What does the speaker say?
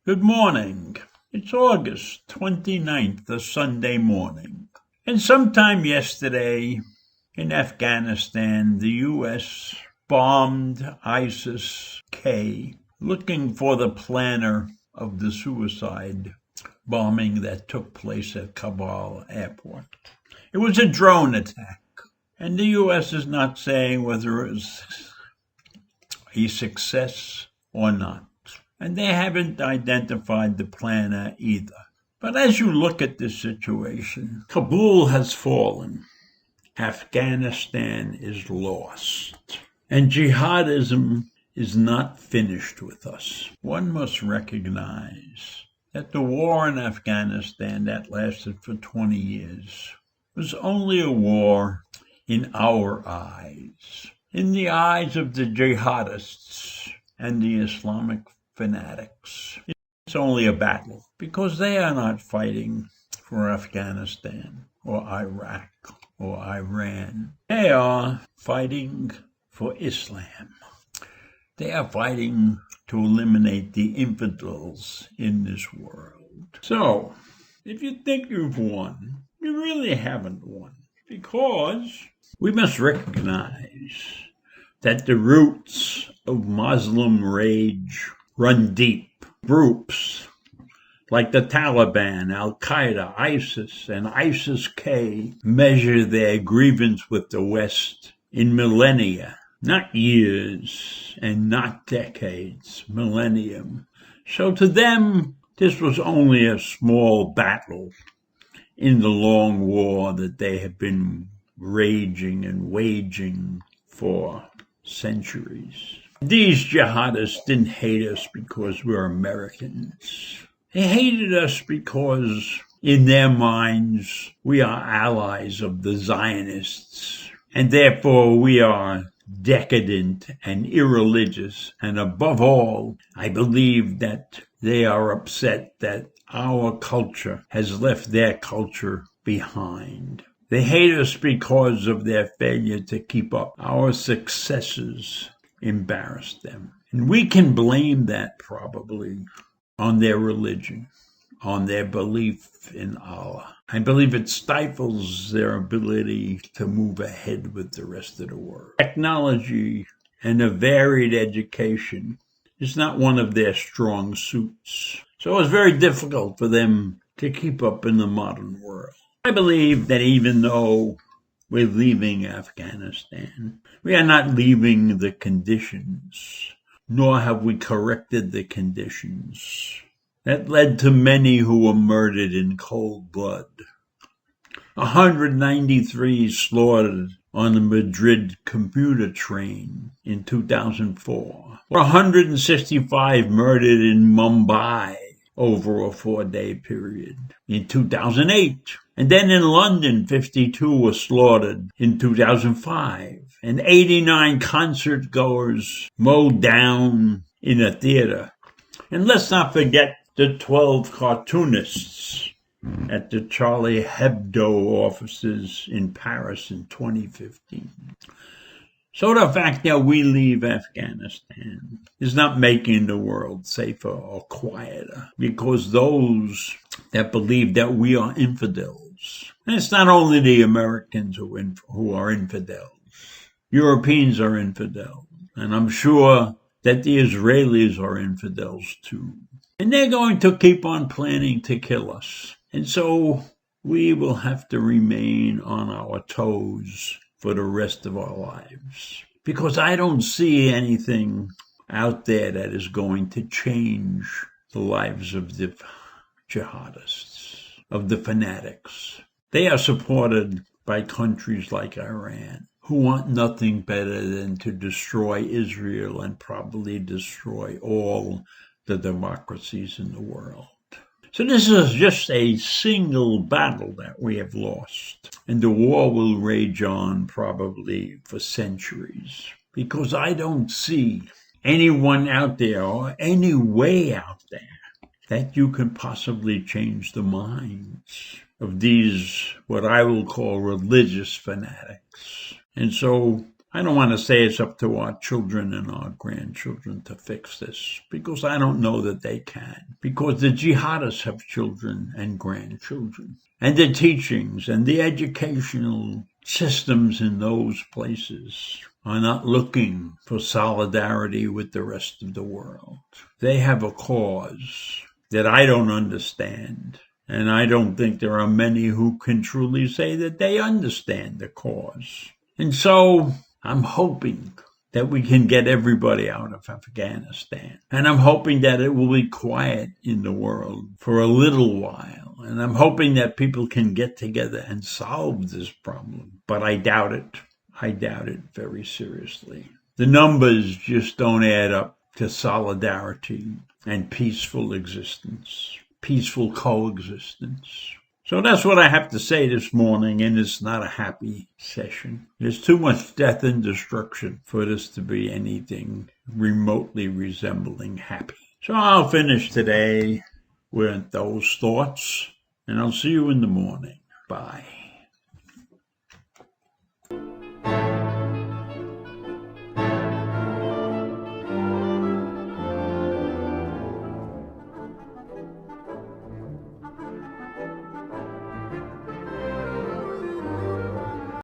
Good morning. It's August 29th, a Sunday morning. And sometime yesterday in Afghanistan, the U.S. bombed ISIS-K, looking for the planner of the suicide bombing that took place at Kabul airport. It was a drone attack, and the U.S. is not saying whether it was a success or not. And they haven't identified the planner either. But as you look at this situation, Kabul has fallen. Afghanistan is lost. And jihadism is not finished with us. One must recognize that the war in Afghanistan that lasted for 20 years was only a war in our eyes. In the eyes of the jihadists and the Islamic fanatics, it's only a battle because they are not fighting for Afghanistan or Iraq or Iran. They are fighting for Islam. They are fighting to eliminate the infidels in this world. So, if you think you've won, you really haven't won, because we must recognize that the roots of Muslim rage run deep. Groups like the Taliban, Al-Qaeda, ISIS, and ISIS-K measure their grievance with the West in millennia, not years and not decades, millennium. So to them, this was only a small battle in the long war that they have been raging and waging for centuries. These jihadists didn't hate us because we're Americans. They hated us because, in their minds, we are allies of the Zionists, and therefore we are decadent and irreligious. And above all, I believe that they are upset that our culture has left their culture behind. They hate us because of their failure to keep up. Our successes embarrassed them. And we can blame that probably on their religion, on their belief in Allah. I believe it stifles their ability to move ahead with the rest of the world. Technology and a varied education is not one of their strong suits. So it's very difficult for them to keep up in the modern world. I believe that even though we're leaving Afghanistan, we are not leaving the conditions, nor have we corrected the conditions that led to many who were murdered in cold blood. 193 slaughtered on the Madrid commuter train in 2004, 165 murdered in Mumbai over a 4-day period in 2008. And then in London, 52 were slaughtered in 2005, and 89 concert goers mowed down in a theater. And let's not forget the 12 cartoonists at the Charlie Hebdo offices in Paris in 2015. So the fact that we leave Afghanistan is not making the world safer or quieter, because those that believe that we are infidels, and it's not only the Americans who are infidels, Europeans are infidels, and I'm sure that the Israelis are infidels too. And they're going to keep on planning to kill us. And so we will have to remain on our toes for the rest of our lives, because I don't see anything out there that is going to change the lives of the jihadists, of the fanatics. They are supported by countries like Iran, who want nothing better than to destroy Israel and probably destroy all the democracies in the world. So this is just a single battle that we have lost. And the war will rage on probably for centuries, because I don't see anyone out there or any way out there that you can possibly change the minds of these, what I will call religious fanatics. And so I don't want to say it's up to our children and our grandchildren to fix this, because I don't know that they can. Because the jihadists have children and grandchildren. And the teachings and the educational systems in those places are not looking for solidarity with the rest of the world. They have a cause that I don't understand. And I don't think there are many who can truly say that they understand the cause. And so I'm hoping that we can get everybody out of Afghanistan. And I'm hoping that it will be quiet in the world for a little while. And I'm hoping that people can get together and solve this problem. But I doubt it. I doubt it very seriously. The numbers just don't add up to solidarity and peaceful existence, peaceful coexistence. So that's what I have to say this morning, and it's not a happy session. There's too much death and destruction for this to be anything remotely resembling happy. So I'll finish today with those thoughts, and I'll see you in the morning. Bye.